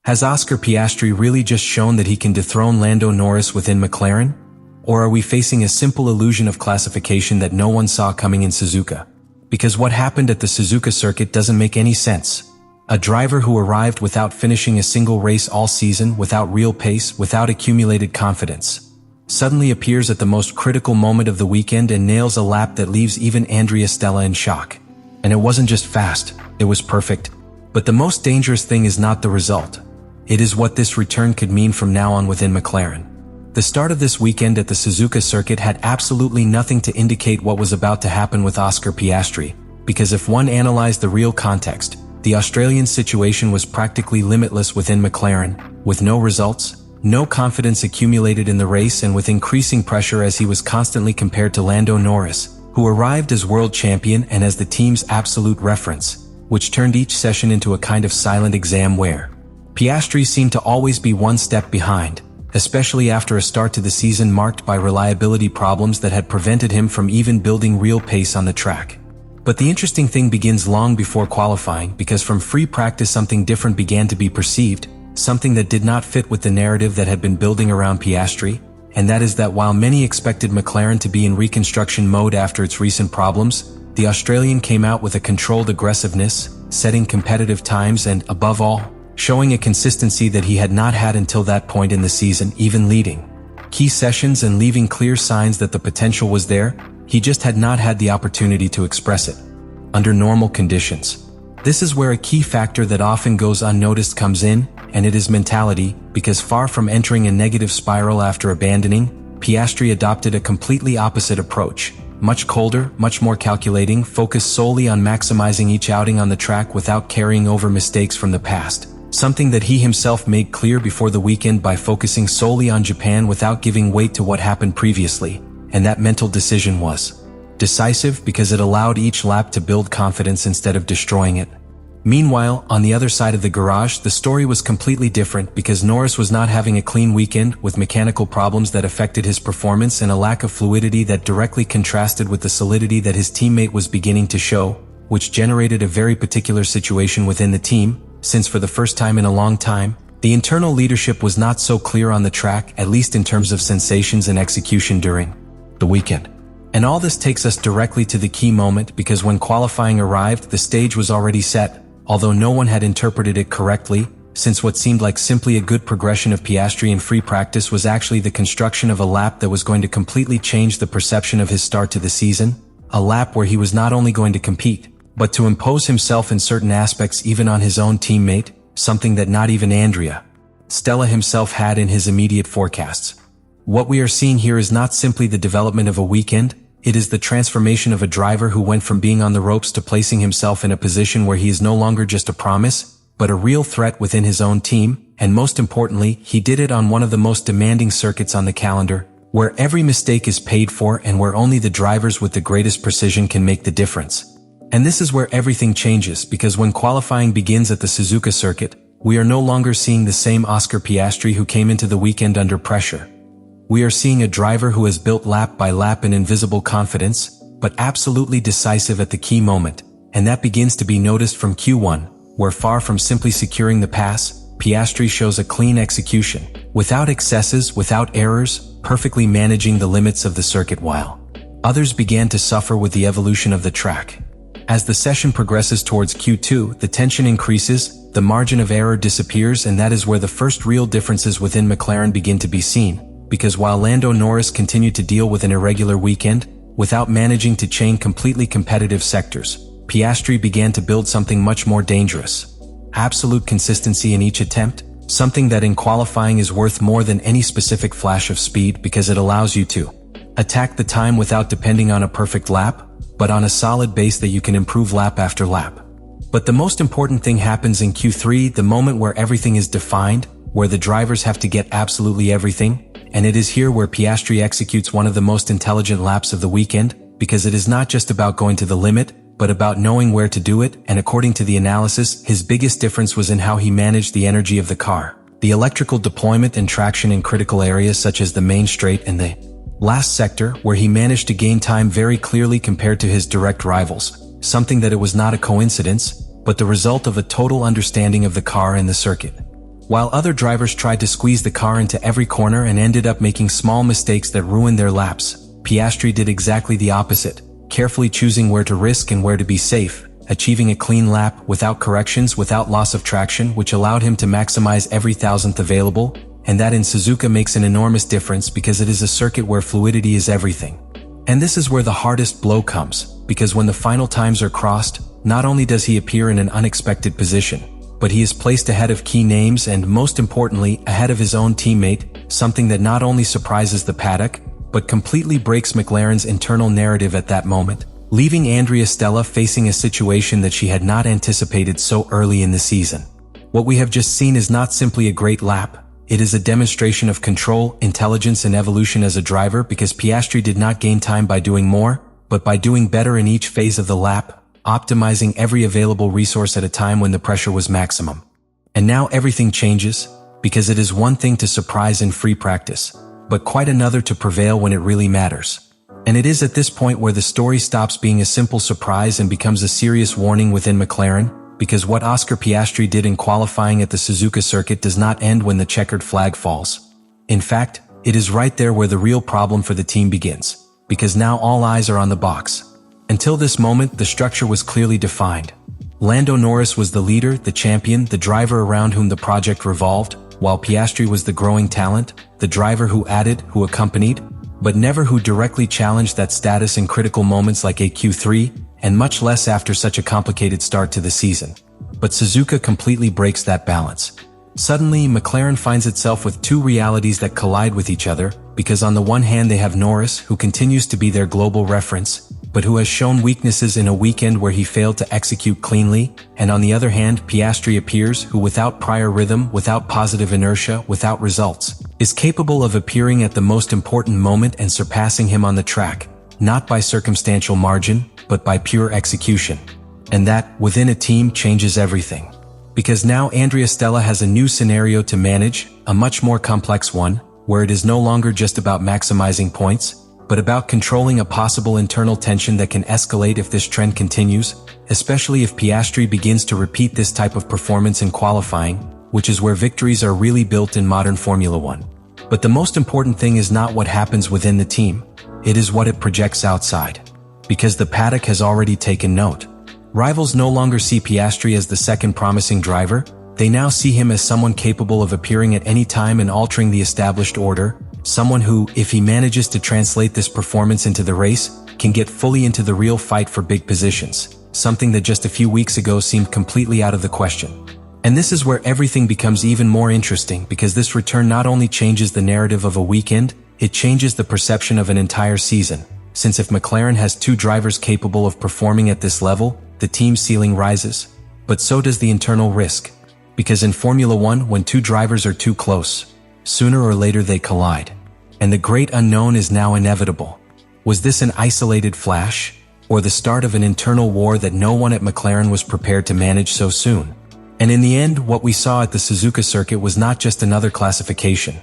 Has Oscar Piastri really just shown that he can dethrone Lando Norris within McLaren? Or are we facing a simple illusion of classification that no one saw coming in Suzuka? Because what happened at the Suzuka circuit doesn't make any sense. A driver who arrived without finishing a single race all season, without real pace, without accumulated confidence, suddenly appears at the most critical moment of the weekend and nails a lap that leaves even Andrea Stella in shock. And it wasn't just fast, it was perfect. But the most dangerous thing is not the result. It is what this return could mean from now on within McLaren. The start of this weekend at the Suzuka circuit had absolutely nothing to indicate what was about to happen with Oscar Piastri, because if one analyzed the real context, the Australian situation was practically limitless within McLaren, with no results, no confidence accumulated in the race, and with increasing pressure as he was constantly compared to Lando Norris, who arrived as world champion and as the team's absolute reference, which turned each session into a kind of silent exam where Piastri seemed to always be one step behind, especially after a start to the season marked by reliability problems that had prevented him from even building real pace on the track. But the interesting thing begins long before qualifying, because from free practice something different began to be perceived, something that did not fit with the narrative that had been building around Piastri, and that is that while many expected McLaren to be in reconstruction mode after its recent problems, the Australian came out with a controlled aggressiveness, setting competitive times and, above all, showing a consistency that he had not had until that point in the season, even leading key sessions and leaving clear signs that the potential was there. He just had not had the opportunity to express it under normal conditions. This is where a key factor that often goes unnoticed comes in, and it is mentality, because far from entering a negative spiral after abandoning, Piastri adopted a completely opposite approach, much colder, much more calculating, focused solely on maximizing each outing on the track without carrying over mistakes from the past. Something that he himself made clear before the weekend by focusing solely on Japan without giving weight to what happened previously, and that mental decision was decisive because it allowed each lap to build confidence instead of destroying it. Meanwhile, on the other side of the garage, the story was completely different because Norris was not having a clean weekend, with mechanical problems that affected his performance and a lack of fluidity that directly contrasted with the solidity that his teammate was beginning to show, which generated a very particular situation within the team, since for the first time in a long time, the internal leadership was not so clear on the track, at least in terms of sensations and execution during the weekend. And all this takes us directly to the key moment, because when qualifying arrived, the stage was already set, although no one had interpreted it correctly, since what seemed like simply a good progression of Piastri in free practice was actually the construction of a lap that was going to completely change the perception of his start to the season, a lap where he was not only going to compete, but to impose himself in certain aspects even on his own teammate, something that not even Andrea Stella himself had in his immediate forecasts. What we are seeing here is not simply the development of a weekend, it is the transformation of a driver who went from being on the ropes to placing himself in a position where he is no longer just a promise, but a real threat within his own team, and most importantly, he did it on one of the most demanding circuits on the calendar, where every mistake is paid for and where only the drivers with the greatest precision can make the difference. And this is where everything changes, because when qualifying begins at the Suzuka circuit, we are no longer seeing the same Oscar Piastri who came into the weekend under pressure. We are seeing a driver who has built lap by lap an invisible confidence, but absolutely decisive at the key moment, and that begins to be noticed from Q1, where far from simply securing the pass, Piastri shows a clean execution, without excesses, without errors, perfectly managing the limits of the circuit while others began to suffer with the evolution of the track. As the session progresses towards Q2, the tension increases, the margin of error disappears, and that is where the first real differences within McLaren begin to be seen, because while Lando Norris continued to deal with an irregular weekend, without managing to chain completely competitive sectors, Piastri began to build something much more dangerous. Absolute consistency in each attempt, something that in qualifying is worth more than any specific flash of speed, because it allows you to attack the time without depending on a perfect lap, but on a solid base that you can improve lap after lap. But the most important thing happens in Q3, the moment where everything is defined, where the drivers have to get absolutely everything, and it is here where Piastri executes one of the most intelligent laps of the weekend, because it is not just about going to the limit, but about knowing where to do it, and according to the analysis, his biggest difference was in how he managed the energy of the car, the electrical deployment and traction in critical areas such as the main straight and the last sector, where he managed to gain time very clearly compared to his direct rivals, something that it was not a coincidence, but the result of a total understanding of the car and the circuit. While other drivers tried to squeeze the car into every corner and ended up making small mistakes that ruined their laps, Piastri did exactly the opposite, carefully choosing where to risk and where to be safe, achieving a clean lap without corrections, without loss of traction, which allowed him to maximize every thousandth available, and that in Suzuka makes an enormous difference because it is a circuit where fluidity is everything. And this is where the hardest blow comes, because when the final times are crossed, not only does he appear in an unexpected position, but he is placed ahead of key names and, most importantly, ahead of his own teammate, something that not only surprises the paddock, but completely breaks McLaren's internal narrative at that moment, leaving Andrea Stella facing a situation that she had not anticipated so early in the season. What we have just seen is not simply a great lap, it is a demonstration of control, intelligence and evolution as a driver, because Piastri did not gain time by doing more, but by doing better in each phase of the lap, optimizing every available resource at a time when the pressure was maximum. And now everything changes, because it is one thing to surprise in free practice, but quite another to prevail when it really matters. And it is at this point where the story stops being a simple surprise and becomes a serious warning within McLaren, because what Oscar Piastri did in qualifying at the Suzuka circuit does not end when the checkered flag falls. In fact, it is right there where the real problem for the team begins, because now all eyes are on the box. Until this moment, the structure was clearly defined. Lando Norris was the leader, the champion, the driver around whom the project revolved, while Piastri was the growing talent, the driver who added, who accompanied, but never who directly challenged that status in critical moments like a Q3, and much less after such a complicated start to the season. But Suzuka completely breaks that balance. Suddenly, McLaren finds itself with two realities that collide with each other, because on the one hand they have Norris, who continues to be their global reference, but who has shown weaknesses in a weekend where he failed to execute cleanly, and on the other hand Piastri appears, who without prior rhythm, without positive inertia, without results, is capable of appearing at the most important moment and surpassing him on the track, not by circumstantial margin, but by pure execution. And that, within a team, changes everything. Because now Andrea Stella has a new scenario to manage, a much more complex one, where it is no longer just about maximizing points, but about controlling a possible internal tension that can escalate if this trend continues, especially if Piastri begins to repeat this type of performance in qualifying, which is where victories are really built in modern Formula One. But the most important thing is not what happens within the team, it is what it projects outside. Because the paddock has already taken note. Rivals no longer see Piastri as the second promising driver, they now see him as someone capable of appearing at any time and altering the established order, someone who, if he manages to translate this performance into the race, can get fully into the real fight for big positions, something that just a few weeks ago seemed completely out of the question. And this is where everything becomes even more interesting, because this return not only changes the narrative of a weekend, it changes the perception of an entire season. Since if McLaren has two drivers capable of performing at this level, the team ceiling rises. But so does the internal risk. Because in Formula One, when two drivers are too close, sooner or later they collide. And the great unknown is now inevitable. Was this an isolated flash, or the start of an internal war that no one at McLaren was prepared to manage so soon? And in the end, what we saw at the Suzuka circuit was not just another classification.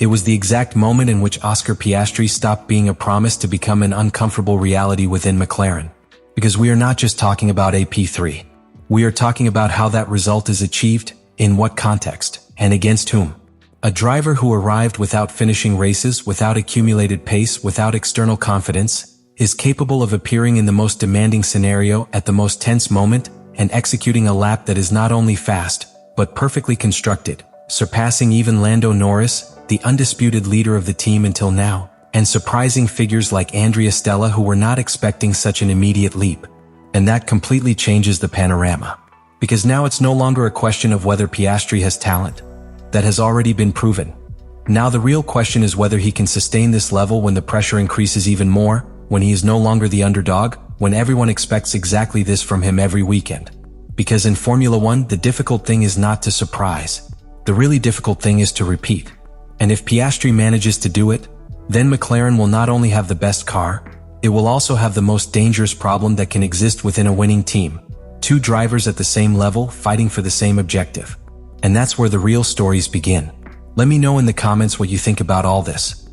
It was the exact moment in which Oscar Piastri stopped being a promise to become an uncomfortable reality within McLaren. Because we are not just talking about a P3. We are talking about how that result is achieved, in what context, and against whom. A driver who arrived without finishing races, without accumulated pace, without external confidence, is capable of appearing in the most demanding scenario at the most tense moment and executing a lap that is not only fast, but perfectly constructed, surpassing even Lando Norris, the undisputed leader of the team until now, and surprising figures like Andrea Stella who were not expecting such an immediate leap. And that completely changes the panorama. Because now it's no longer a question of whether Piastri has talent. That has already been proven. Now the real question is whether he can sustain this level when the pressure increases even more, when he is no longer the underdog, when everyone expects exactly this from him every weekend. Because in Formula One, the difficult thing is not to surprise. The really difficult thing is to repeat. And if Piastri manages to do it, then McLaren will not only have the best car, it will also have the most dangerous problem that can exist within a winning team. Two drivers at the same level fighting for the same objective. And that's where the real stories begin. Let me know in the comments what you think about all this.